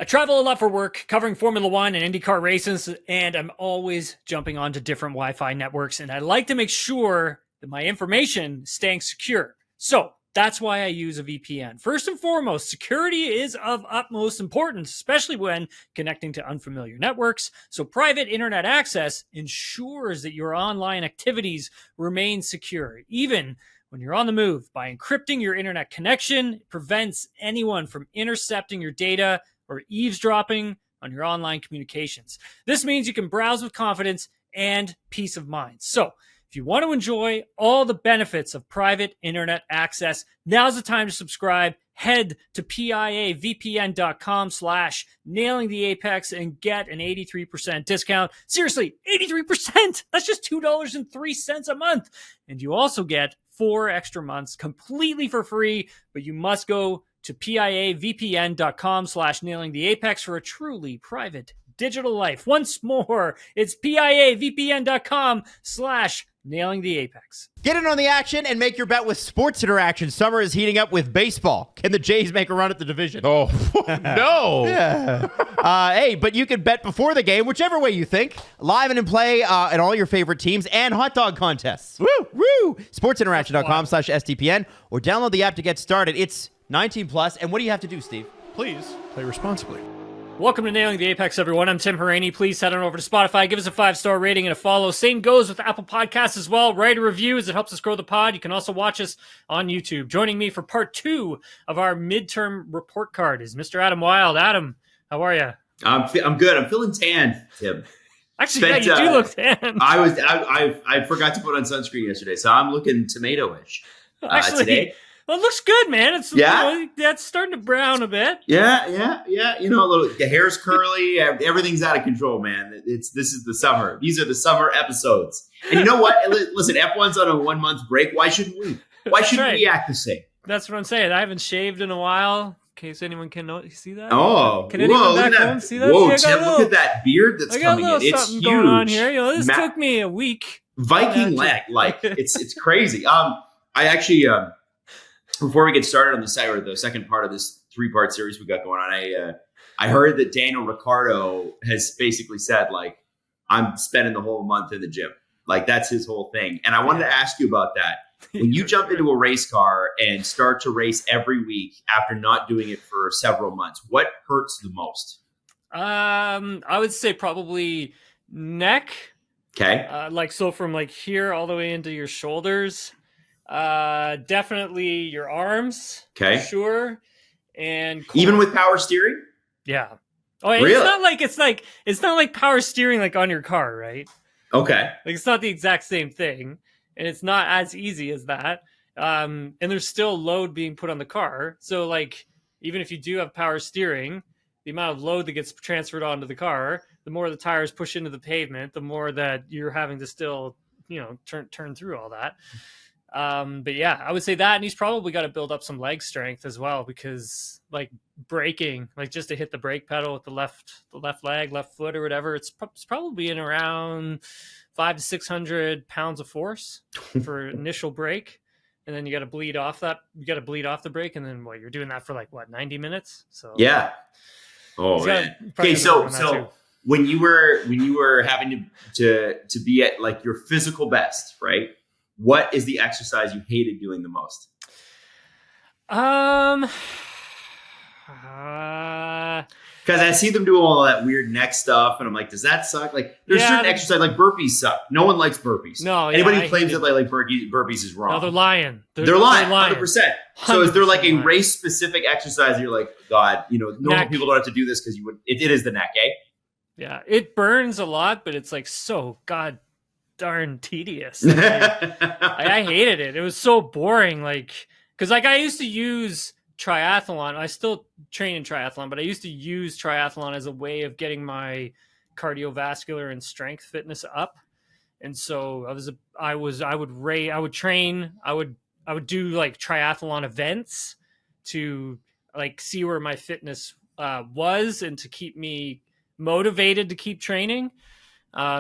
I travel a lot for work, covering Formula One and IndyCar races, and I'm always jumping onto different Wi-Fi networks, and I like to make sure that my information is staying secure. So that's why I use a VPN. First and foremost, security is of utmost importance, especially when connecting to unfamiliar networks. So private internet access ensures that your online activities remain secure, even when you're on the move. By encrypting your internet connection, it prevents anyone from intercepting your data or eavesdropping on your online communications. This means you can browse with confidence and peace of mind. So, if you want to enjoy all the benefits of private internet access, now's the time to subscribe. Head to piavpn.com/nailingtheapex and get an 83% discount. Seriously, 83%! That's just $2.03 a month. And you also get 4 extra months completely for free, but you must go to piavpn.com/nailingtheapex for a truly private digital life. Once more, it's piavpn.com/nailingtheapex. Get in on the action and make your bet with Sports Interaction. Summer is heating up with baseball. Can the Jays make a run at the division? Oh, no. Yeah. Hey, but you can bet before the game, whichever way you think. Live and in play and all your favorite teams and hot dog contests. Woo! Woo! SportsInteraction.com/STPN or download the app to get started. It's 19 plus. And what do you have to do, Steve? Please play responsibly. Welcome to Nailing the Apex, everyone. I'm Tim Haraney. Please head on over to Spotify. Give us a 5-star rating and a follow. Same goes with Apple Podcasts as well. Write a review as it helps us grow the pod. You can also watch us on YouTube. Joining me for part 2 of our midterm report card is Mr. Adam Wild. Adam, how are you? I'm good. I'm feeling tan, Tim. Actually, you do look tan. I forgot to put on sunscreen yesterday, so I'm looking tomato-ish today. Well, it looks good, man. It's that's starting to brown a bit. Yeah. You know, the hair's curly. Everything's out of control, man. This is the summer. These are the summer episodes. And you know what? Listen, F1's on a 1-month break. Why shouldn't we? Why shouldn't we act the same? That's what I'm saying. I haven't shaved in a while. In case anyone can see that. Oh, can anyone back home see that? Whoa, Tim, look at that beard that's coming in. It's huge. Going on here. You know, this took me a week. Viking leg, like it's crazy. I actually. Before we get started on the second part of this 3-part series we got going on, I heard that Daniel Ricciardo has basically said, like, I'm spending the whole month in the gym. Like, that's his whole thing. And I wanted to ask you about that. When you jump into a race car and start to race every week after not doing it for several months, what hurts the most? I would say probably neck. Okay. So from like here all the way into your shoulders. Definitely your arms. Okay. For sure. And core. Even with power steering? Yeah. Oh, really? It's not like power steering like on your car, right? Okay. Like it's not the exact same thing, and it's not as easy as that. And there's still load being put on the car. So like even if you do have power steering, the amount of load that gets transferred onto the car, the more the tires push into the pavement, the more that you're having to still, turn through all that. But yeah, I would say that, and he's probably got to build up some leg strength as well, because like braking, like just to hit the brake pedal with the left leg, left foot or whatever, it's probably in around 500 to 600 pounds of force for initial brake. And then you got to bleed off the brake. And then you're doing that for 90 minutes. So yeah. Oh man. Okay. So when you were having to be at like your physical best, right? What is the exercise you hated doing the most? Because I see them do all that weird neck stuff, and I'm like, does that suck? Like, there's certain exercise, like burpees suck. No one likes burpees. No, anybody who claims that they like burpees is wrong. No, they're lying. They're lying, 100%. So is there like a race specific exercise that you're like, God, normal people don't have to do this because it is the neck, eh? Yeah, it burns a lot, but it's like so god darn tedious. I hated it. It was so boring. Because I used to use triathlon. I still train in triathlon, but I used to use triathlon as a way of getting my cardiovascular and strength fitness up. And so I would do like triathlon events to like see where my fitness was and to keep me motivated to keep training.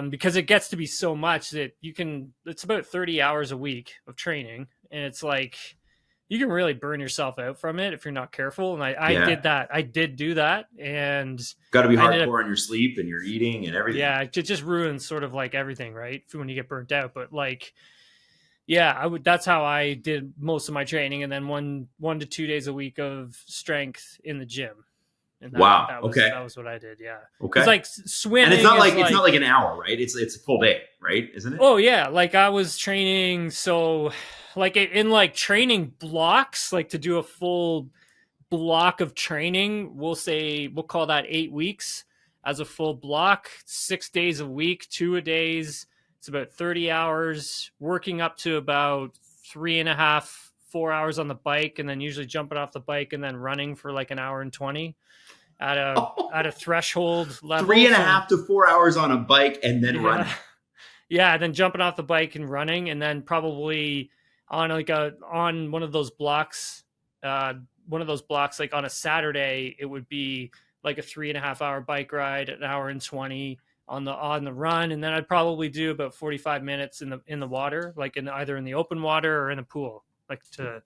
Because it gets to be so much that it's about 30 hours a week of training. And it's like, you can really burn yourself out from it if you're not careful. And I Yeah. did that. I did do that. And Got to be I ended hardcore on your sleep and your eating and everything. yeah, it just ruins sort of like everything, right? When you get burnt out. But like, yeah, that's how I did most of my training. And then 1 to 2 days a week of strength in the gym. And Wow. That was what I did. Yeah. Okay. It's like swimming. And it's not like is it's not like an hour, right? It's a full day, right? Isn't it? Oh yeah, like I was training, so like in like training blocks, like to do a full block of training, we'll call that 8 weeks as a full block, 6 days a week, 2 a days. It's about 30 hours, working up to about 3.5, 4 hours on the bike, and then usually jumping off the bike and then running for like an hour and 20 at a threshold level. 3.5 to 4 hours on a bike and then Yeah. running. Yeah, then jumping off the bike and running, and then probably on on one of those blocks, like on a Saturday, it would be like a 3.5 hour bike ride, an hour and 20 on the run, and then I'd probably do about 45 minutes in the water, like either in the open water or in a pool, like to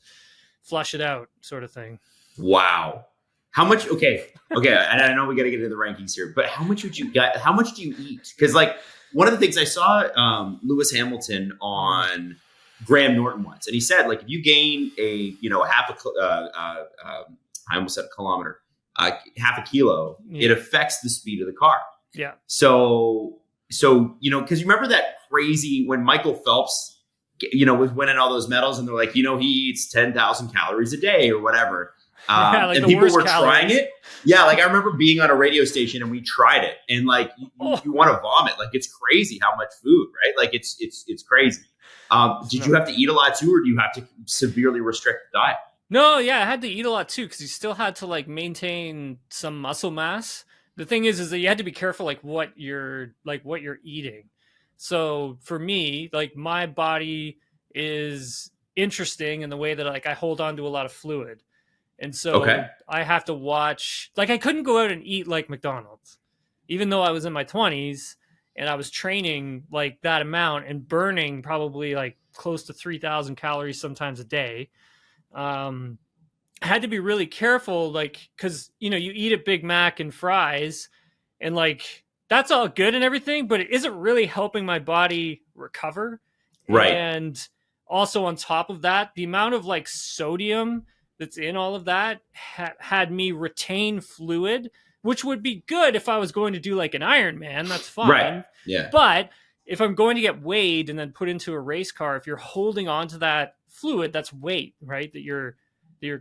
flush it out, sort of thing. Wow. How much? Okay. And I know we got to get into the rankings here, but how much do you eat? Because like one of the things I saw Lewis Hamilton on Graham Norton once, and he said like if you gain I almost said a kilometer, half a kilo, Yeah. it affects the speed of the car. Yeah. So because you remember that crazy when Michael Phelps, was winning all those medals, and they're like, he eats 10,000 calories a day or whatever. Yeah, like and the people worst were calories. trying it. Yeah, like I remember being on a radio station and we tried it, and like you want to vomit. Like it's crazy how much food, right? Like it's crazy. Did you have to eat a lot too, or do you have to severely restrict the diet? No, yeah, I had to eat a lot too because you still had to like maintain some muscle mass. The thing is that you had to be careful like what you're eating. So for me, like my body is interesting in the way that like I hold on to a lot of fluid. And so I have to watch, like I couldn't go out and eat like McDonald's, even though I was in my 20s and I was training like that amount and burning probably like close to 3,000 calories sometimes a day. I had to be really careful, like, cause you eat a Big Mac and fries and like, that's all good and everything, but it isn't really helping my body recover. Right. And also on top of that, the amount of like sodium that's in all of that had me retain fluid, which would be good if I was going to do like an Ironman. That's fine. Right. Yeah. But if I'm going to get weighed and then put into a race car, if you're holding on to that fluid, that's weight, right? That you're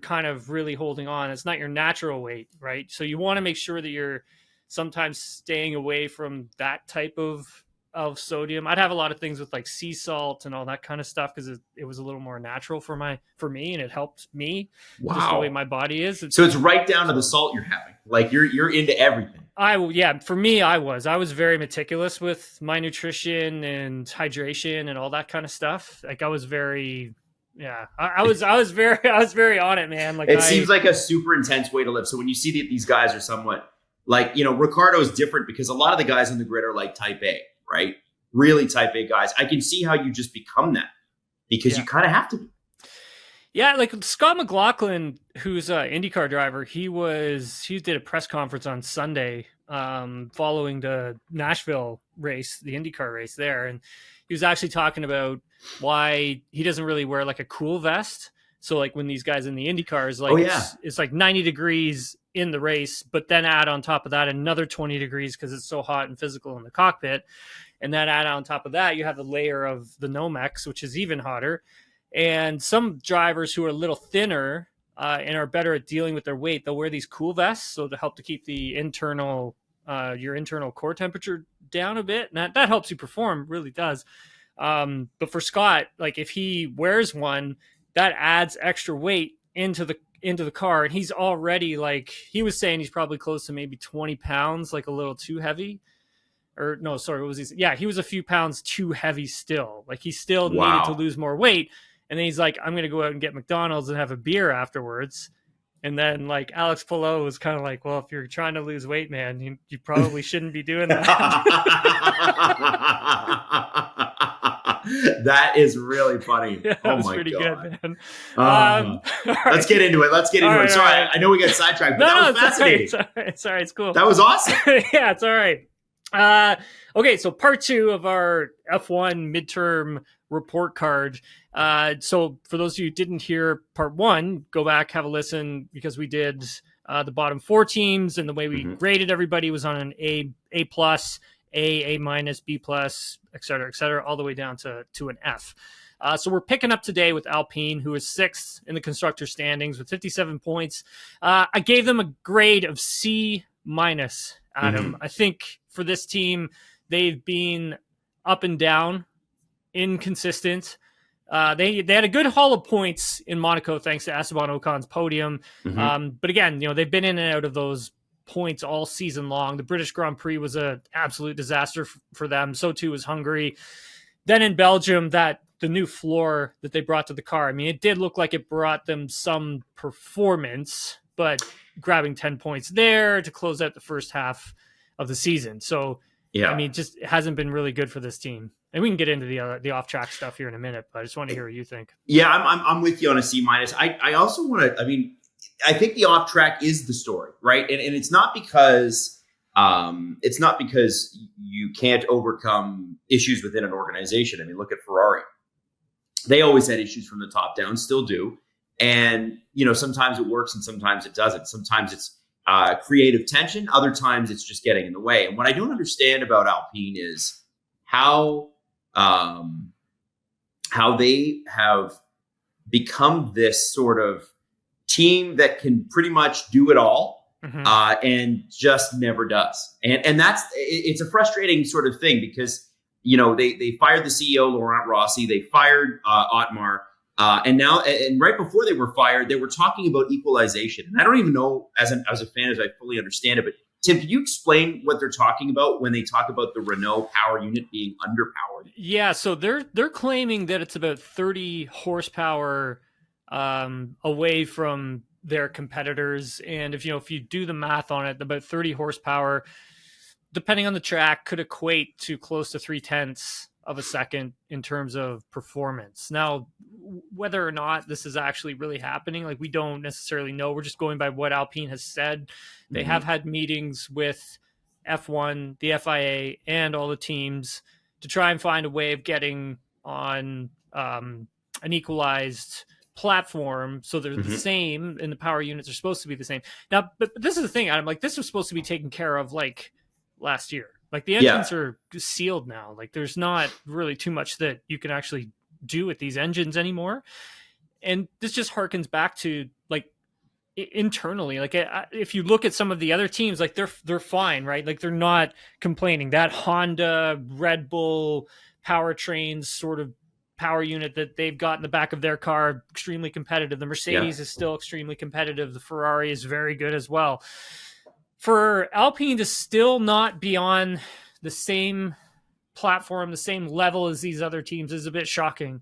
kind of really holding on. It's not your natural weight, right? So you want to make sure that you're sometimes staying away from that type of sodium. I'd have a lot of things with like sea salt and all that kind of stuff because it was a little more natural for me, and it helped me. Wow. Just the way my body is. So it's right down to the salt you're having. Like you're into everything. For me, I was very meticulous with my nutrition and hydration and all that kind of stuff. Like I was very, I was very on it, man. Like it seems like a super intense way to live. So when you see that these guys are somewhat like, Ricardo is different because a lot of the guys on the grid are like type A, right? Really type A guys. I can see how you just become that because you kind of have to be. Yeah, like Scott McLaughlin, who's an IndyCar driver, he did a press conference on Sunday following the Nashville race, the IndyCar race there, and he was actually talking about why he doesn't really wear like a cool vest. So like when these guys in the IndyCars, like it's like 90 degrees in the race, but then add on top of that another 20 degrees because it's so hot and physical in the cockpit, and then add on top of that you have the layer of the Nomex, which is even hotter. And some drivers who are a little thinner and are better at dealing with their weight, they'll wear these cool vests so to help to keep the your internal core temperature down a bit. And that helps you perform, really does. But for Scott, like if he wears one, that adds extra weight into the car. And he's already like, he was saying he's probably close to maybe 20 pounds, like a little too heavy. Or no, sorry, what was he? Yeah, he was a few pounds too heavy still. Like he still needed to lose more weight. And then he's like, I'm going to go out and get McDonald's and have a beer afterwards. And then like Alex Palou was kind of like, well, if you're trying to lose weight, man, you probably shouldn't be doing that. That is really funny. Yeah, that oh was my pretty God. good, man. Let's Right. get into it. All right, Sorry, all right. I know we got sidetracked, but that was fascinating. It's all right. It's all right. It's cool. That was awesome. Yeah, it's all right. Okay, so part 2 of our F1 midterm report card. So for those of you who didn't hear part 1, go back, have a listen, because we did the bottom 4 teams, and the way we graded everybody was on an A plus, A minus, B plus, et cetera, all the way down to an F. So we're picking up today with Alpine, who is 6th in the constructor standings with 57 points. I gave them a grade of C minus, Adam. I think for this team, they've been up and down, inconsistent. They had a good haul of points in Monaco thanks to Esteban Ocon's podium. But again, they've been in and out of those points all season long. The British Grand Prix was an absolute disaster for them. So too was Hungary. Then in Belgium, the new floor that they brought to the car, I mean, it did look like it brought them some performance, but grabbing 10 points there to close out the first half of the season. So, Yeah. I mean, just hasn't been really good for this team. And we can get into the off-track stuff here in a minute, but I just want to hear what you think. Yeah, I'm with you on a C minus. I also want to. I mean, I think the off track is the story, right? And it's not because you can't overcome issues within an organization. I mean, look at Ferrari. They always had issues from the top down, still do. And, sometimes it works and sometimes it doesn't. Sometimes it's creative tension. Other times it's just getting in the way. And what I don't understand about Alpine is how they have become this sort of team that can pretty much do it all and just never does. And it's a frustrating sort of thing because, they fired the CEO, Laurent Rossi, they fired Otmar. And right before they were fired, they were talking about equalization. And I don't even know, as a fan, as I fully understand it, but Tim, can you explain what they're talking about when they talk about the Renault power unit being underpowered? Yeah, so they're claiming that it's about 30 horsepower away from their competitors. And if you do the math on it, about 30 horsepower, depending on the track, could equate to close to 0.3 of a second in terms of performance. Now, whether or not this is actually really happening, we don't necessarily know. We're just going by what Alpine has said. They have had meetings with F1, the FIA, and all the teams to try and find a way of getting on an equalized platform so they're the same, and the power units are supposed to be the same. Now, but this is the thing, Adam, this was supposed to be taken care of last year. The engines are sealed now. There's not really too much that you can actually do with these engines anymore. And this just harkens back to internally. If you look at some of the other teams, they're fine, right? They're not complaining. That Honda, Red Bull powertrains sort of power unit that they've got in the back of their car, extremely competitive. The Mercedes is still extremely competitive. The Ferrari is very good as well. For Alpine to still not be on the same platform, the same level as these other teams is a bit shocking.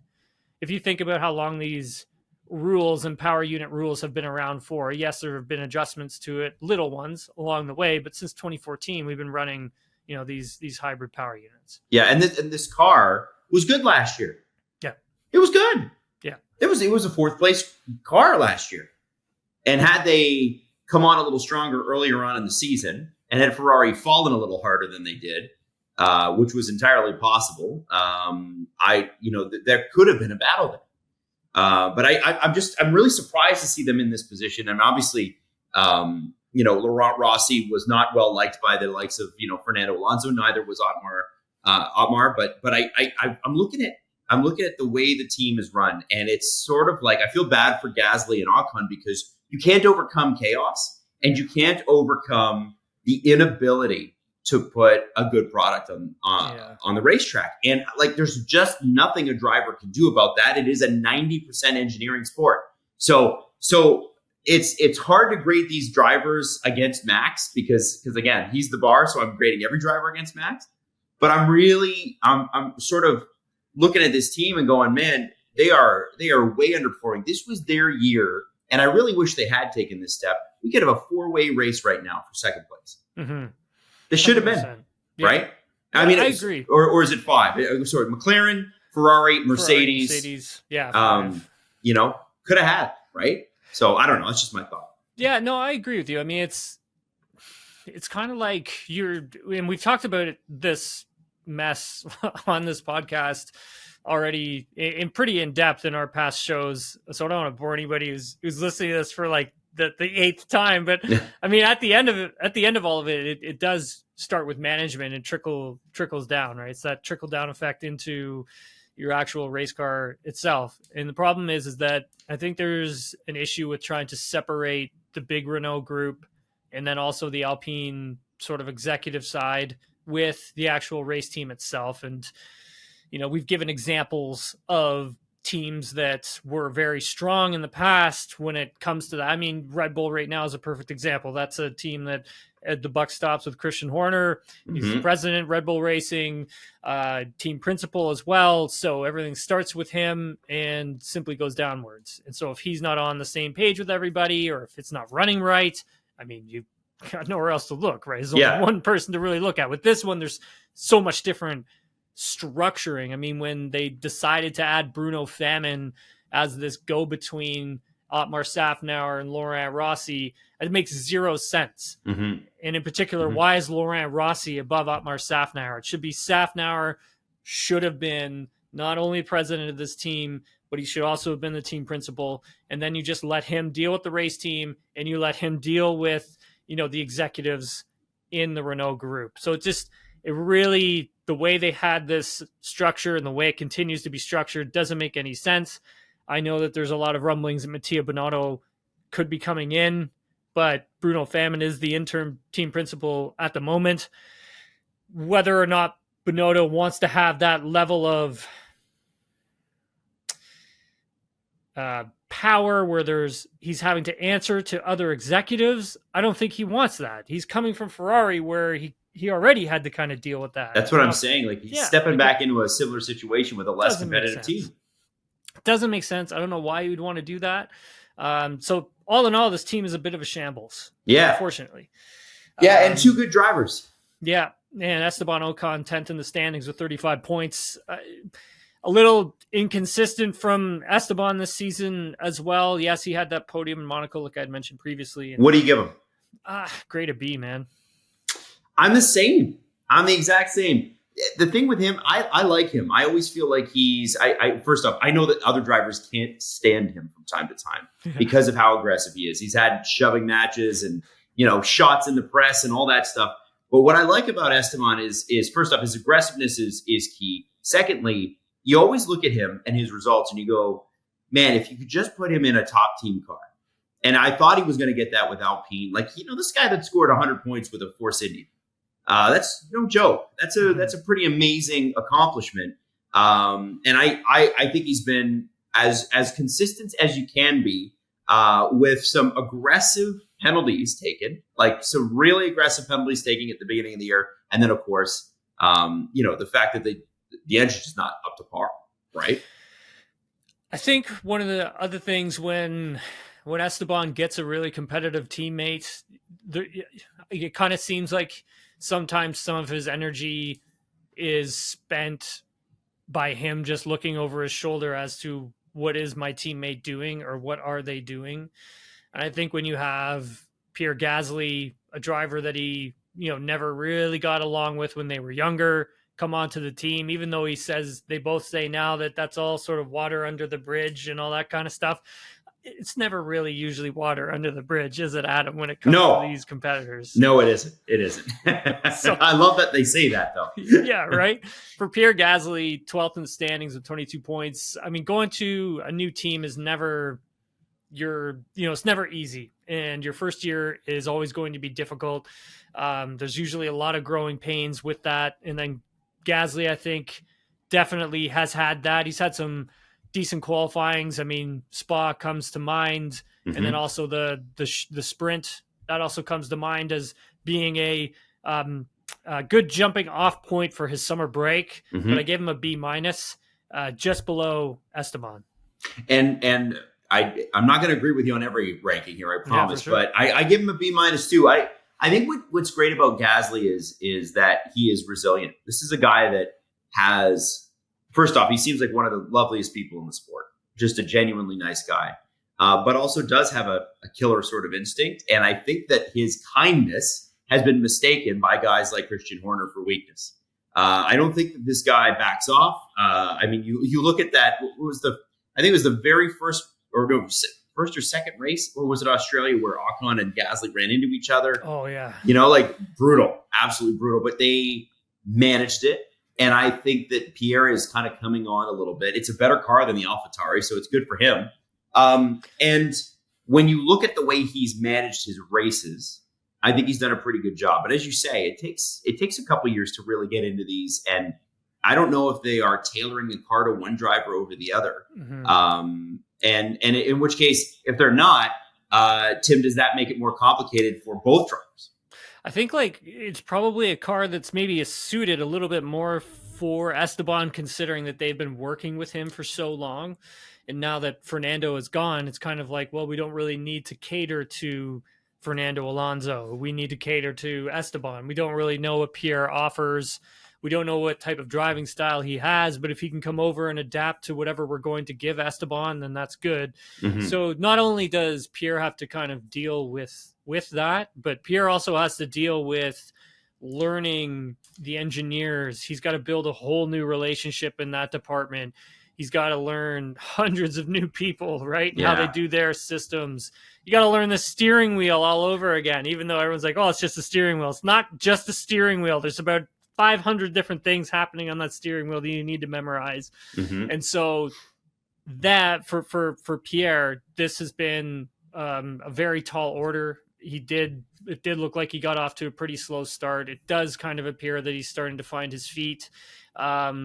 If you think about how long these rules and power unit rules have been around for, yes, there have been adjustments to it, little ones along the way, but since 2014, we've been running, these hybrid power units. Yeah, and this car was good last year. Yeah, it was good. Yeah, it was a 4th place car last year, and had they come on a little stronger earlier on in the season, and had Ferrari fallen a little harder than they did, which was entirely possible, there could have been a battle there. But I'm really surprised to see them in this position. And obviously, Laurent Rossi was not well liked by the likes of, Fernando Alonso. Neither was Otmar. But I'm looking at the way the team is run, and it's sort of I feel bad for Gasly and Ocon because you can't overcome chaos, and you can't overcome the inability to put a good product on the racetrack. And there's just nothing a driver can do about that. It is a 90% engineering sport. So it's hard to grade these drivers against Max because again, he's the bar. So I'm grading every driver against Max, but I'm sort of looking at this team and going, man, they are way underperforming. This was their year. And I really wish they had taken this step. We could have a 4-way race right now for second place. Mm-hmm. This should have been, right? Yeah, I mean, I agree. Or is it 5? Sorry, McLaren, Ferrari, Mercedes. Yeah. Could have had, right? So I don't know. That's just my thought. Yeah, no, I agree with you. I mean, it's kind of like and we've talked about this mess on this podcast already in pretty in depth in our past shows. So I don't want to bore anybody who's listening to this for like the 8th time. But I mean, at the end of all of it does start with management and trickles down, right? It's that trickle down effect into your actual race car itself. And the problem is that I think there's an issue with trying to separate the big Renault group and then also the Alpine sort of executive side with the actual race team itself. And, we've given examples of teams that were very strong in the past when it comes to that. I mean, Red Bull right now is a perfect example. That's a team that the buck stops with Christian Horner. He's the president, Red Bull Racing, team principal as well. So everything starts with him and simply goes downwards. And so if he's not on the same page with everybody, or if it's not running right, I mean, you've got nowhere else to look, right? There's only one person to really look at. With this one, there's so much different structuring. I mean, when they decided to add Bruno Famin as this go-between Otmar Safnauer and Laurent Rossi, it makes zero sense. And in particular, why is Laurent Rossi above Otmar Safnauer? It should be Safnauer should have been not only president of this team, but he should also have been the team principal. And then you just let him deal with the race team and you let him deal with, the executives in the Renault group. So it really, the way they had this structure and the way it continues to be structured doesn't make any sense. I know that there's a lot of rumblings that Mattia Binotto could be coming in, but Bruno Famin is the interim team principal at the moment. Whether or not Binotto wants to have that level of power where he's having to answer to other executives, I don't think he wants that. He's coming from Ferrari where he already had to kind of deal with that. That's what I'm saying. Like he's stepping back into a similar situation with a less competitive team. It doesn't make sense. I don't know why you'd want to do that. So all in all, this team is a bit of a shambles. Yeah. Unfortunately. Yeah. And 2 good drivers. Yeah. And Esteban Ocon 10th in the standings with 35 points. A little inconsistent from Esteban this season as well. Yes, he had that podium in Monaco, like I had mentioned previously. And, what do you give him? Grade a B, man. I'm the same. I'm the exact same. The thing with him, I like him. I always feel like first off, I know that other drivers can't stand him from time to time because of how aggressive he is. He's had shoving matches and, shots in the press and all that stuff. But what I like about Esteban is first off, his aggressiveness is key. Secondly, you always look at him and his results and you go, man, if you could just put him in a top team car. And I thought he was going to get that with Alpine. Like, this guy that scored 100 points with a Force India. That's no joke. That's a pretty amazing accomplishment. And I think he's been as consistent as you can be with some aggressive penalties taken, like some really aggressive penalties taken at the beginning of the year. And then, of course, the fact that the engine is not up to par, right? I think one of the other things when Esteban gets a really competitive teammate, it kind of seems like sometimes some of his energy is spent by him just looking over his shoulder as to what is my teammate doing or what are they doing. And I think when you have Pierre Gasly, a driver that he, never really got along with when they were younger, come onto the team, even though they both say now that that's all sort of water under the bridge and all that kind of stuff. It's never really usually water under the bridge, is it, Adam, when it comes to these competitors? No, it isn't. It isn't. So, I love that they say that, though. Yeah, right? For Pierre Gasly, 12th in the standings with 22 points. I mean, going to a new team is never it's never easy. And your first year is always going to be difficult. There's usually a lot of growing pains with that. And then Gasly, I think, definitely has had that. He's had some decent qualifyings. I mean, Spa comes to mind, and then also the sprint that also comes to mind as being a good jumping off point for his summer break. But I gave him a B minus, just below Esteban. And I'm not going to agree with you on every ranking here, I promise. Yeah, for sure. But I give him a B minus too. I think what's great about Gasly is that he is resilient. This is a guy that has first off, he seems like one of the loveliest people in the sport, just a genuinely nice guy, but also does have a killer sort of instinct. And I think that his kindness has been mistaken by guys like Christian Horner for weakness. I don't think that this guy backs off. I mean, you look at that. What was I think it was the very first or second race, or was it Australia where Ocon and Gasly ran into each other? Oh yeah. Like brutal, absolutely brutal, but they managed it. And I think that Pierre is kind of coming on a little bit. It's a better car than the AlphaTauri, so it's good for him. And when you look at the way he's managed his races, I think he's done a pretty good job. But as you say, it takes a couple years to really get into these. And I don't know if they are tailoring the car to one driver over the other. Mm-hmm. And in which case, if they're not, Tim, does that make it more complicated for both drivers? I think it's probably a car that's maybe suited a little bit more for Esteban, considering that they've been working with him for so long. And now that Fernando is gone, it's kind of like, well, we don't really need to cater to Fernando Alonso. We need to cater to Esteban. We don't really know what Pierre offers. We don't know what type of driving style he has, but if he can come over and adapt to whatever we're going to give Esteban, then that's good. Mm-hmm. So not only does Pierre have to kind of deal with that, but Pierre also has to deal with learning the engineers. He's got to build a whole new relationship in that department. He's got to learn hundreds of new people, right? Yeah. How they do their systems. You got to learn the steering wheel all over again, even though everyone's like, oh, it's just a steering wheel. It's not just a steering wheel. There's about 500 different things happening on that steering wheel that you need to memorize. Mm-hmm. And so that for Pierre, this has been a very tall order. It did look like he got off to a pretty slow start. It does kind of appear that he's starting to find his feet. But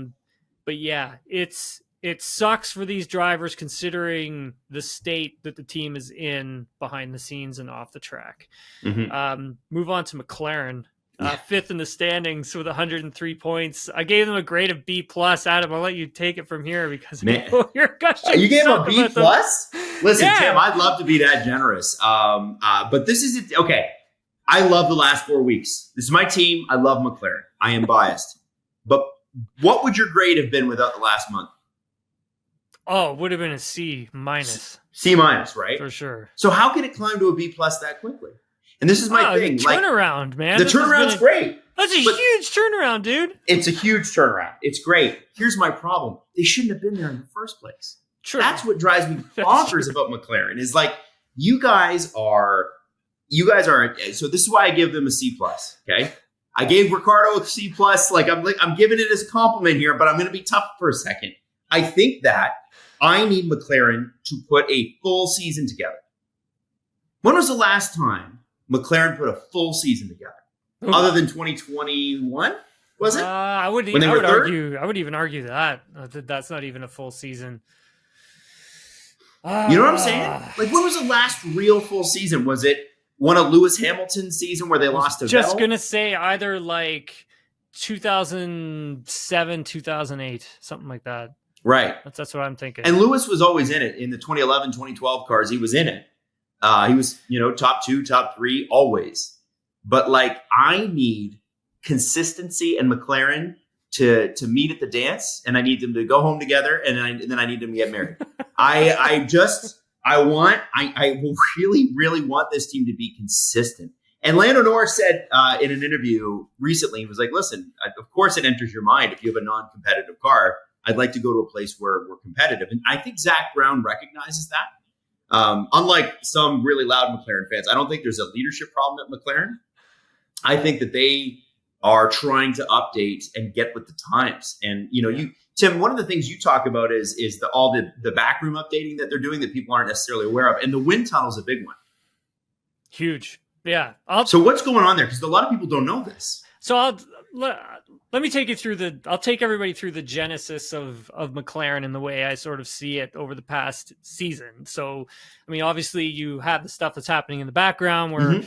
yeah, it sucks for these drivers considering the state that the team is in behind the scenes and off the track. Mm-hmm. Move on to McLaren. Fifth in the standings with 103 points. I gave them a grade of B+. Adam, I'll let you take it from here because you're gushing. You gave them a B+? Listen, yeah. Tim, I'd love to be that generous. But this is it. Okay. I love the last 4 weeks. This is my team. I love McLaren. I am biased. But what would your grade have been without the last month? Oh, it would have been a C-. C-, right? For sure. So how can it climb to a B+ that quickly? And this is my thing. Turnaround, man. The turnaround's great. That's a huge turnaround, dude. It's a huge turnaround. It's great. Here's my problem. They shouldn't have been there in the first place. True. That's what drives me bonkers about McLaren is like, you guys are, so this is why I give them a C+, okay? I gave Ricciardo a C+, I'm giving it as a compliment here, but I'm going to be tough for a second. I think that I need McLaren to put a full season together. When was the last time McLaren put a full season together? Ooh. Other than 2021, was it? I would even argue that that's not even a full season. You know what I'm saying? Like, when was the last real full season? Was it one of Lewis Hamilton's season where they lost to Vettel? Just gonna say either like 2007, 2008, something like that. Right. That's what I'm thinking. And Lewis was always in it in the 2011, 2012 cars. He was in it. He was, top 2, top 3, always. But I need consistency and McLaren to meet at the dance, and I need them to go home together, and then I need them to get married. I really, really want this team to be consistent. And Lando Norris said in an interview recently, he was like, "Listen, of course it enters your mind if you have a non-competitive car. I'd like to go to a place where we're competitive." And I think Zach Brown recognizes that. Unlike some really loud McLaren fans, I don't think there's a leadership problem at McLaren. I think that they are trying to update and get with the times. And, Tim, one of the things you talk about is all the backroom updating that they're doing that people aren't necessarily aware of. And the wind tunnel is a big one. Huge. Yeah. So what's going on there? Because a lot of people don't know this. So let me take you through I'll take everybody through the genesis of McLaren and the way I sort of see it over the past season. So, I mean, obviously you have the stuff that's happening in the background where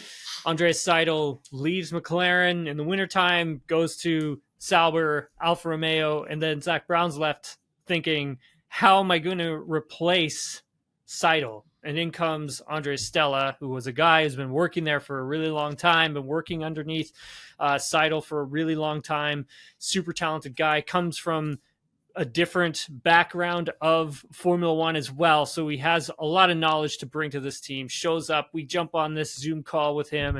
Andreas Seidel leaves McLaren in the wintertime, goes to Sauber, Alfa Romeo, and then Zach Brown's left thinking, how am I going to replace Seidel? And in comes Andres Stella, who was a guy who's been working there for a really long time, been working underneath Seidel for a really long time. Super talented guy, comes from a different background of Formula One as well. So he has a lot of knowledge to bring to this team. Shows up, we jump on this Zoom call with him,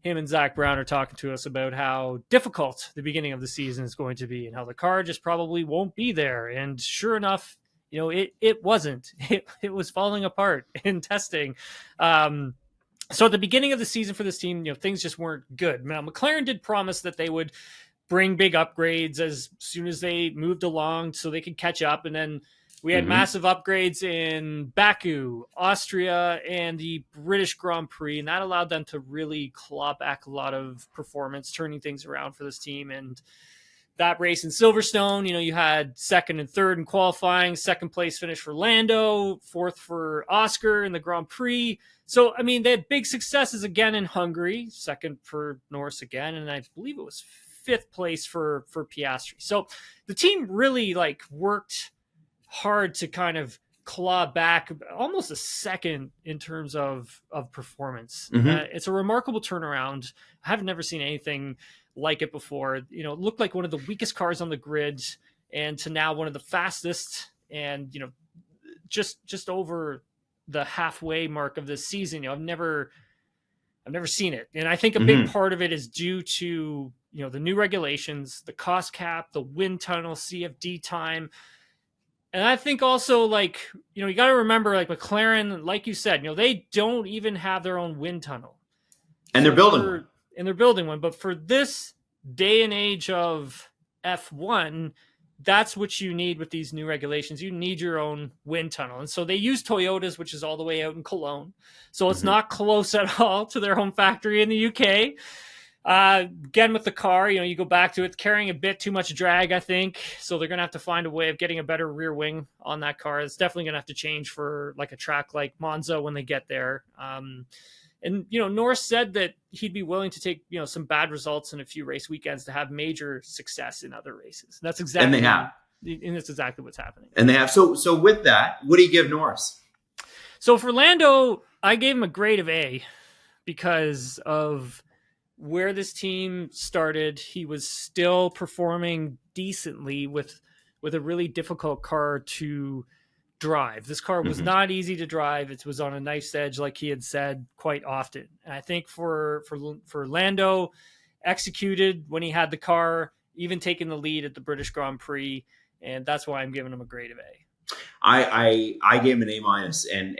and Zach Brown are talking to us about how difficult the beginning of the season is going to be and how the car just probably won't be there. And sure enough, it wasn't. It was falling apart in testing. So at the beginning of the season for this team, things just weren't good. Now, McLaren did promise that they would bring big upgrades as soon as they moved along so they could catch up. And then we had massive upgrades in Baku, Austria, and the British Grand Prix, and that allowed them to really claw back a lot of performance, turning things around for this team. And that race in Silverstone, you had second and third in qualifying, second place finish for Lando, fourth for Oscar in the Grand Prix. So, they had big successes again in Hungary, second for Norris again, and I believe it was fifth place for Piastri. So the team really worked hard to kind of claw back almost a second in terms of performance. It's a remarkable turnaround. I have never seen anything like it before. It looked like one of the weakest cars on the grid, and to now one of the fastest, and just over the halfway mark of this season. I've never seen it, and I think a big part of it is due to the new regulations, the cost cap, the wind tunnel, CFD time. And I think also, you got to remember, McLaren, like you said, they don't even have their own wind tunnel. And they're building one. And they're building one. But for this day and age of F1, that's what you need with these new regulations. You need your own wind tunnel. And so they use Toyota's, which is all the way out in Cologne. So it's not close at all to their home factory in the UK. Again, with the car, you go back to it carrying a bit too much drag, I think. So they're going to have to find a way of getting a better rear wing on that car. It's definitely going to have to change for a track like Monza when they get there. And Norris said that he'd be willing to take, some bad results in a few race weekends to have major success in other races. And that's exactly, and they have. And that's exactly what's happening. And they have. So with that, what do you give Norris? So for Lando, I gave him a grade of A because of where this team started. He was still performing decently with a really difficult car to drive. This car was not easy to drive. It was on a knife's edge, like he had said quite often. And I think for Lando, executed when he had the car, even taking the lead at the British Grand Prix, and that's why I'm giving him a grade of A. I gave him an A-,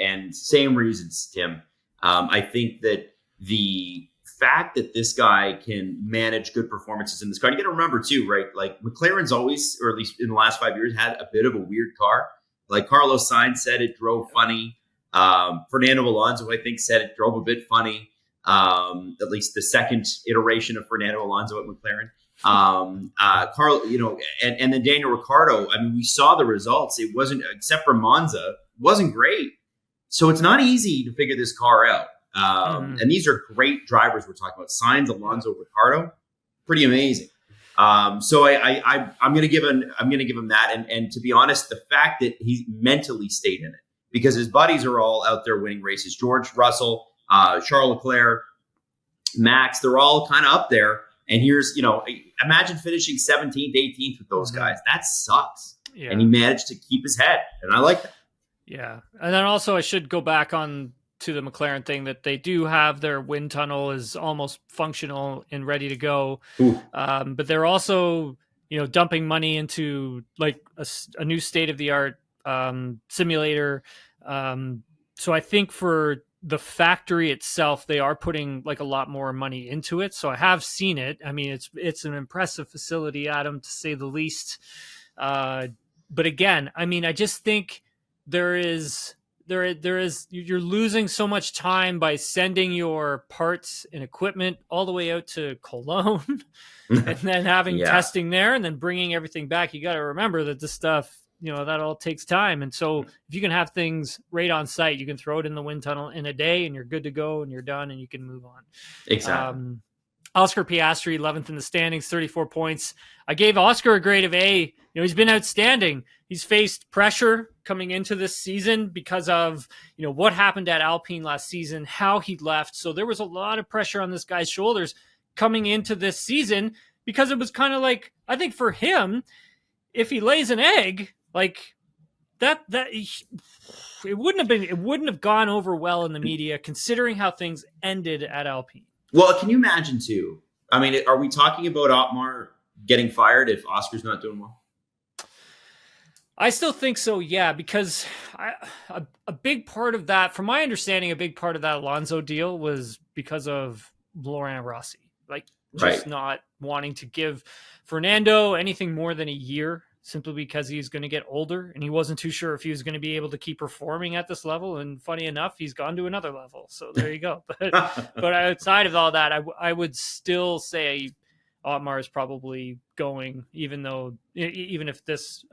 and same reasons, Tim. I think that the fact that this guy can manage good performances in this car, you got to remember too, right? McLaren's always, or at least in the last 5 years, had a bit of a weird car. Like Carlos Sainz said, it drove funny. Fernando Alonso, I think, said it drove a bit funny. At least the second iteration of Fernando Alonso at McLaren. And then Daniel Ricciardo. We saw the results. It wasn't, except for Monza, wasn't great. So it's not easy to figure this car out. And these are great drivers we're talking about. Sainz, Alonso, Ricciardo, pretty amazing. So I'm gonna give him that. And to be honest, the fact that he mentally stayed in it, because his buddies are all out there winning races. George Russell, Charles Leclerc, Max, they're all kind of up there. And here's, imagine finishing 17th, 18th with those guys. That sucks. Yeah. And he managed to keep his head, and I like that. Yeah, and then also I should go back on to the McLaren thing that they do have their wind tunnel is almost functional and ready to go. But they're also, dumping money into a new state-of-the-art simulator. So I think for the factory itself, they are putting a lot more money into it. So I have seen it. It's an impressive facility, Adam, to say the least. But again, I just think there is you're losing so much time by sending your parts and equipment all the way out to Cologne and then having testing there and then bringing everything back. You got to remember that this stuff, that all takes time. And so if you can have things right on site, you can throw it in the wind tunnel in a day and you're good to go and you're done and you can move on. Exactly. Oscar Piastri, 11th in the standings, 34 points. I gave Oscar a grade of A. He's been outstanding. He's faced pressure coming into this season because of, what happened at Alpine last season, how he left. So there was a lot of pressure on this guy's shoulders coming into this season because it was kind of I think for him, if he lays an egg, like it wouldn't have gone over well in the media, considering how things ended at Alpine. Well, can you imagine too? I mean, are we talking about Otmar getting fired if Oscar's not doing well? I still think so, yeah, because a big part of that, from my understanding, a big part of that Alonso deal was because of Laurent Rossi, like just not wanting to give Fernando anything more than a year, simply because he's going to get older, and he wasn't too sure if he was going to be able to keep performing at this level. And funny enough, he's gone to another level. So there you go. But outside of all that, I would still say Otmar is probably going, even if this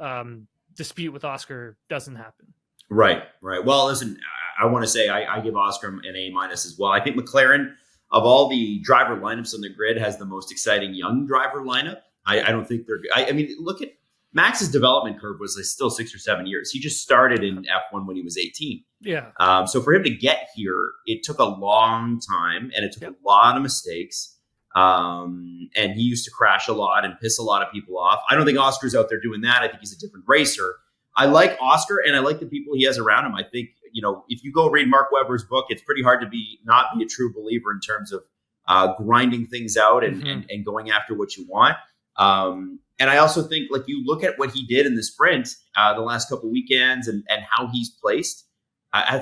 dispute with Oscar doesn't happen. Right. Well, listen, I want to say I give Oscar an A- as well. I think McLaren, of all the driver lineups on the grid, has the most exciting young driver lineup. I don't think they're good. I mean, look at Max's development curve was still 6 or 7 years. He just started in F1 when he was 18. Yeah. So for him to get here, it took a long time and it took a lot of mistakes. And he used to crash a lot and piss a lot of people off. I don't think Oscar's out there doing that. I think he's a different racer. I like Oscar and I like the people he has around him. I think, if you go read Mark Webber's book, it's pretty hard to not be a true believer in terms of grinding things out and going after what you want. And I also think, like, you look at what he did in the sprint the last couple of weekends and how he's placed.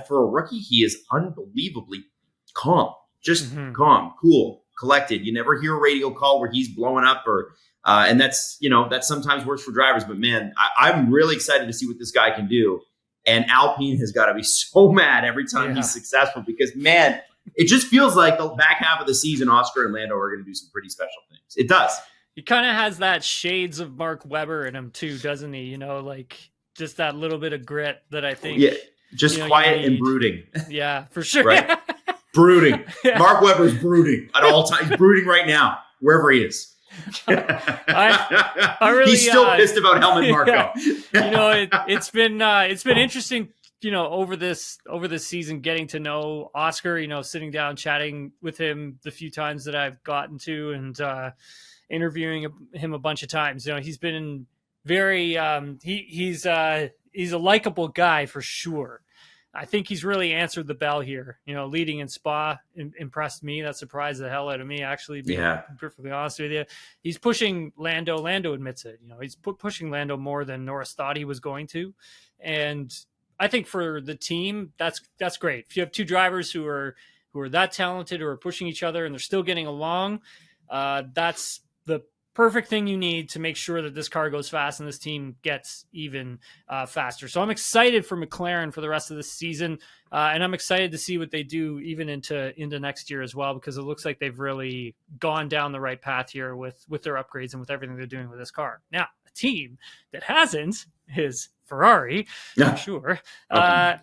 For a rookie, he is unbelievably calm, just calm, cool, collected. You never hear a radio call where he's blowing up and that's sometimes works for drivers. But man, I'm really excited to see what this guy can do. And Alpine has got to be so mad every time he's successful because, man, it just feels like the back half of the season, Oscar and Lando are going to do some pretty special things. It does. He kind of has that shades of Mark Webber in him too, doesn't he? Like just that little bit of grit that I think. Yeah, just quiet and brooding. Yeah, for sure. Right? Brooding. Yeah. Mark Webber's brooding at all times. He's brooding right now, wherever he is. I really, he's still pissed about Helmut Marko. It's been interesting, over this season, getting to know Oscar, sitting down, chatting with him the few times that I've gotten to, and interviewing him a bunch of times. He's been very he's a likable guy for sure. I think he's really answered the bell here. Leading in Spa impressed me. That surprised the hell out of me, actually, being perfectly honest with you. He's pushing Lando. Lando admits it. He's pushing Lando more than Norris thought he was going to. And I think for the team, that's great. If you have two drivers who are that talented, who are pushing each other and they're still getting along, that's the perfect thing you need to make sure that this car goes fast and this team gets even faster. So I'm excited for McLaren for the rest of the season, and I'm excited to see what they do even into next year as well, because it looks like they've really gone down the right path here with their upgrades and with everything they're doing with this car. Now, a team that hasn't is Ferrari, for sure.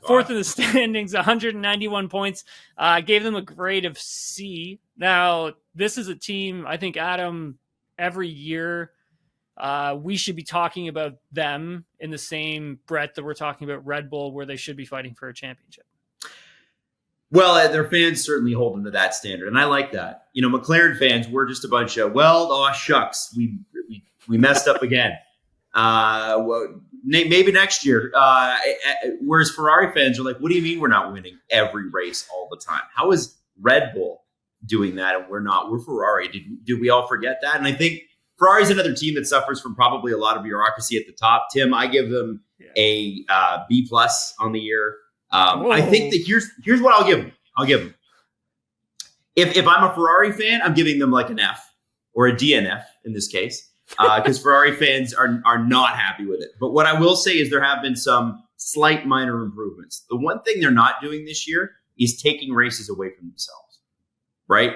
Fourth in the standings, 191 points. Gave them a grade of C. Now, this is a team, I think, Adam, every year we should be talking about them in the same breath that we're talking about Red Bull, where they should be fighting for a championship. Well, their fans certainly hold them to that standard, and I like that. McLaren fans, we're just a bunch of, shucks, we messed up again. Maybe next year. Whereas Ferrari fans are like, what do you mean we're not winning every race all the time? How is Red Bull doing that and we're not? We're Ferrari. Did we all forget that? And I think Ferrari's another team that suffers from probably a lot of bureaucracy at the top. Tim, I give them a B+ on the year. I think that here's what I'll give them. If I'm a Ferrari fan, I'm giving them like an F or a DNF in this case, because Ferrari fans are not happy with it. But what I will say is there have been some slight minor improvements. The one thing they're not doing this year is taking races away from themselves. Right?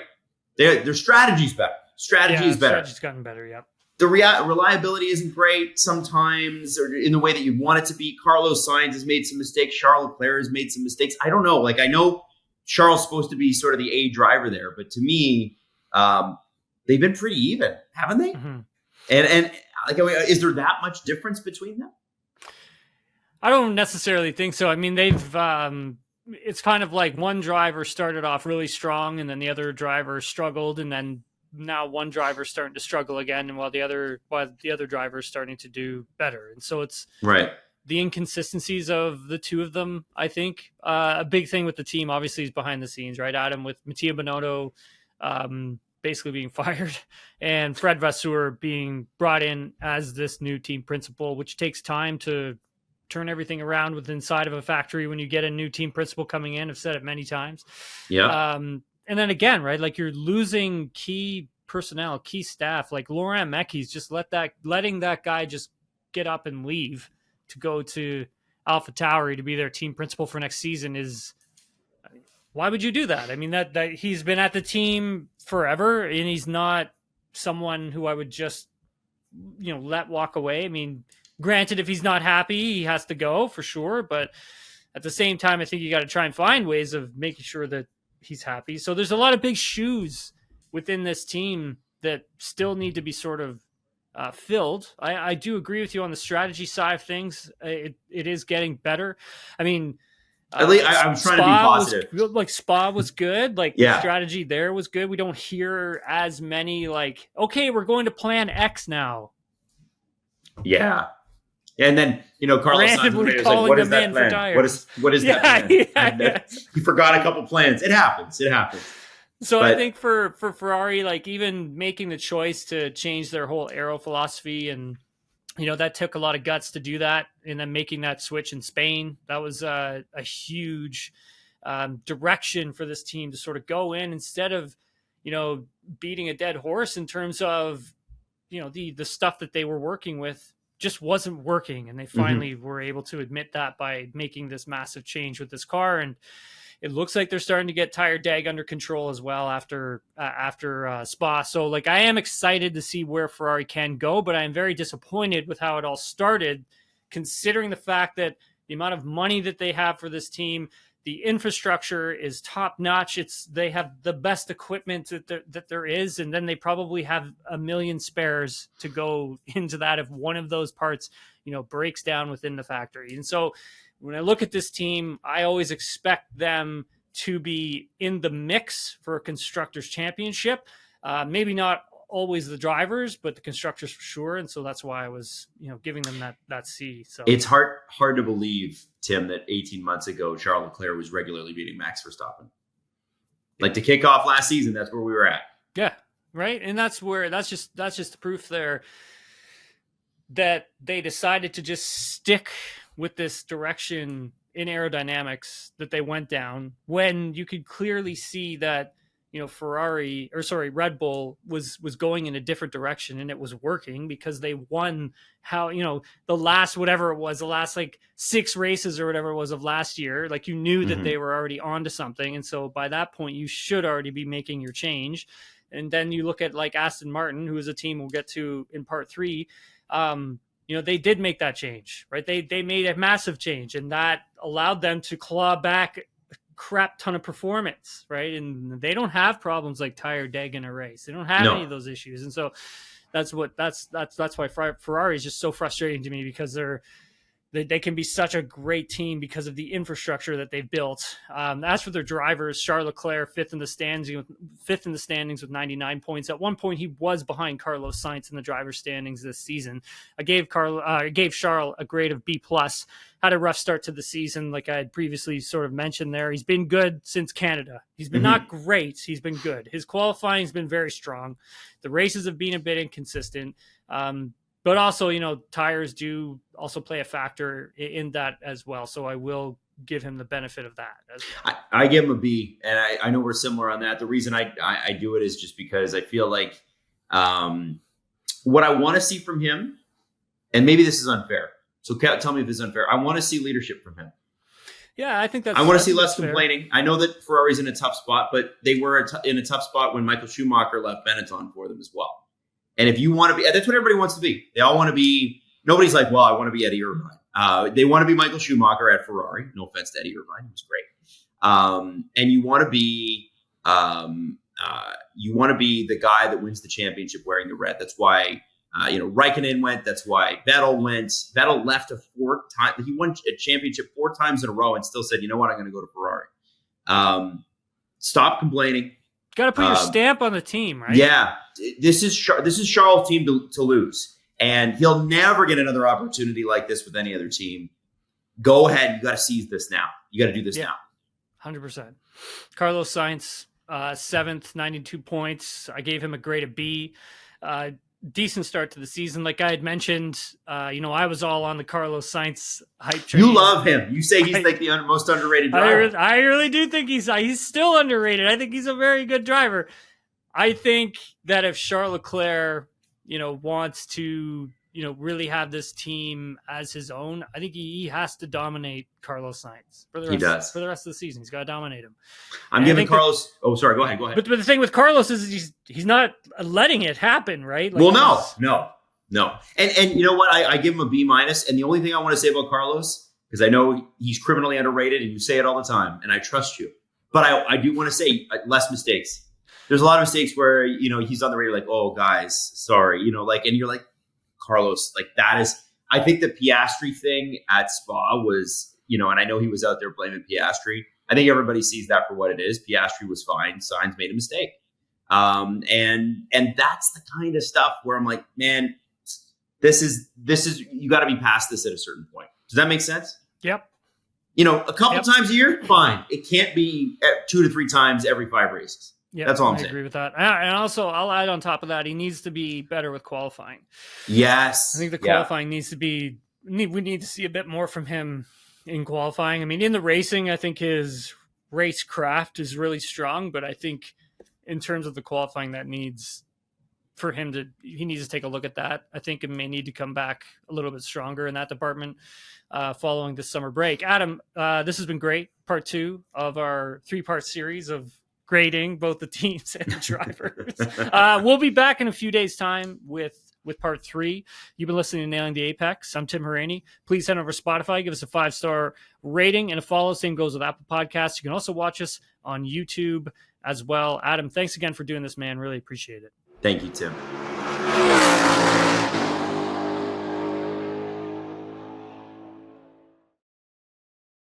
Their strategy's better. Strategy is better. Strategy's gotten better, yeah. The reliability isn't great sometimes, or in the way that you want it to be. Carlos Sainz has made some mistakes. Charles Leclerc has made some mistakes. I don't know. I know Charles is supposed to be sort of the A driver there, but to me, they've been pretty even, haven't they? Mm-hmm. And is there that much difference between them? I don't necessarily think so. I mean, they've it's kind of like one driver started off really strong and then the other driver struggled, and then now one driver's starting to struggle again, and while the other driver is starting to do better. And so it's Right. the inconsistencies of the two of them. I think a big thing with the team obviously is behind the scenes, right? Adam, with Mattia Binotto basically being fired, and Fred Vasseur being brought in as this new team principal, which takes time to turn everything around with inside of a factory when you get a new team principal coming in. I've said it many times. Yeah. And then again, right, like you're losing key personnel, key staff, like Laurent Mekies, just letting that guy just get up and leave to go to AlphaTauri to be their team principal for next season is, why would you do that? I mean, that he's been at the team forever, and he's not someone who I would just, let walk away. I mean, granted, if he's not happy, he has to go for sure. But at the same time, I think you got to try and find ways of making sure that he's happy. So there's a lot of big shoes within this team that still need to be sort of filled. I do agree with you on the strategy side of things. It is getting better. I mean, at least I'm trying to be positive. Spa was good. Like Yeah. strategy there was good. We don't hear as many like, okay, we're going to plan X now. Yeah. And then, Carlos Sainz was like, calling what is them that in for plan? tires. What is that plan? He forgot a couple plans. It happens. So I think for Ferrari, like even making the choice to change their whole aero philosophy, and that took a lot of guts to do that, and then making that switch in Spain, that was a huge direction for this team to sort of go in instead of beating a dead horse in terms of the stuff that they were working with just wasn't working, and they finally were able to admit that by making this massive change with this car. And it looks like they're starting to get tire drag under control as well after Spa. So like, I am excited to see where Ferrari can go, but I am very disappointed with how it all started, considering the fact that the amount of money that they have for this team, the infrastructure is top notch. They have the best equipment that there is. And then they probably have a million spares to go into that if one of those parts, breaks down within the factory. And so when I look at this team, I always expect them to be in the mix for a Constructors' Championship. Maybe not always the drivers, but the constructors for sure. And so that's why I was, giving them that C. So it's hard to believe, Tim, that 18 months ago, Charles Leclerc was regularly beating Max Verstappen. Like to kick off last season, that's where we were at. Yeah, right. And that's just the proof there that they decided to just stick with this direction in aerodynamics that they went down, when you could clearly see that Red Bull was going in a different direction, and it was working because they won the last like 6 races or whatever it was of last year. Like you knew that they were already onto something, and so by that point you should already be making your change. And then you look at like Aston Martin, who is a team we'll get to in part 3. They did make that change, right? They made a massive change, and that allowed them to claw back crap ton of performance, right? And they don't have problems like tire drag in a race. They don't have any of those issues. And so that's why Ferrari is just so frustrating to me, because they can be such a great team because of the infrastructure that they've built. As for their drivers, Charles Leclerc, fifth in the standings with 99 points. At one point, he was behind Carlos Sainz in the driver's standings this season. I gave Charles a grade of B+. Had a rough start to the season, like I had previously sort of mentioned there. He's been good since Canada. He's been not great. He's been good. His qualifying has been very strong. The races have been a bit inconsistent. But also, tires do also play a factor in that as well. So I will give him the benefit of that as well. I give him a B, and I know we're similar on that. The reason I do it is just because I feel like what I want to see from him, and maybe this is unfair, so tell me if it's unfair. I want to see leadership from him. Yeah, I think I want to see less complaining. I know that Ferrari's in a tough spot, but they were in a tough spot when Michael Schumacher left Benetton for them as well. And if you want to be, that's what everybody wants to be. They all want to be, nobody's like, well, I want to be Eddie Irvine. They want to be Michael Schumacher at Ferrari. No offense to Eddie Irvine. He was great. And you want to be the guy that wins the championship wearing the red. That's why, Raikkonen went. That's why Vettel went. Vettel left a 4th time. He won a championship 4 times in a row and still said, you know what, I'm going to go to Ferrari. Stop complaining. Got to put your stamp on the team, right? Yeah, this is Charles' team to lose, and he'll never get another opportunity like this with any other team. Go ahead, you got to seize this now. You got to do this now. 100%. Carlos Sainz, 7th, 92 points. I gave him a grade of B. Decent start to the season. Like I had mentioned, I was all on the Carlos Sainz hype train. You love him. You say he's like the most underrated driver. I really do think he's still underrated. I think he's a very good driver. I think that if Charles Leclerc, wants to, really have this team as his own, I think he has to dominate Carlos Sainz for the rest of the season. He's got to dominate him. I'm giving Carlos. Go ahead. But the thing with Carlos is he's not letting it happen, right? Like, no. And you know what? I give him a B-. And the only thing I want to say about Carlos, because I know he's criminally underrated, and you say it all the time, and I trust you. But I do want to say less mistakes. There's a lot of mistakes where he's on the radio like, oh guys, sorry, and you're like, Carlos, like that is. I think the Piastri thing at Spa was, and I know he was out there blaming Piastri. I think everybody sees that for what it is. Piastri was fine. Sainz made a mistake. And that's the kind of stuff where I'm like, man, this is you got to be past this at a certain point. Does that make sense? Yep. A couple times a year, fine. It can't be 2 to 3 times every 5 races. Yeah, that's all I'm saying. I agree with that. And also, I'll add on top of that, he needs to be better with qualifying. Yes. I think the qualifying needs to be. We need to see a bit more from him in qualifying. I mean, in the racing, I think his race craft is really strong, but I think in terms of the qualifying, he needs to take a look at that. I think it may need to come back a little bit stronger in that department following the summer break. Adam, this has been great. Part 2 of our 3-part series of grading both the teams and the drivers. We'll be back in a few days' time with part 3. You've been listening to Nailing the Apex. I'm Tim Haraney. Please head over to Spotify, give us a 5-star rating and a follow. Same goes with Apple Podcasts. You can also watch us on YouTube as well. Adam, thanks again for doing this, man. Really appreciate it. Thank you, Tim.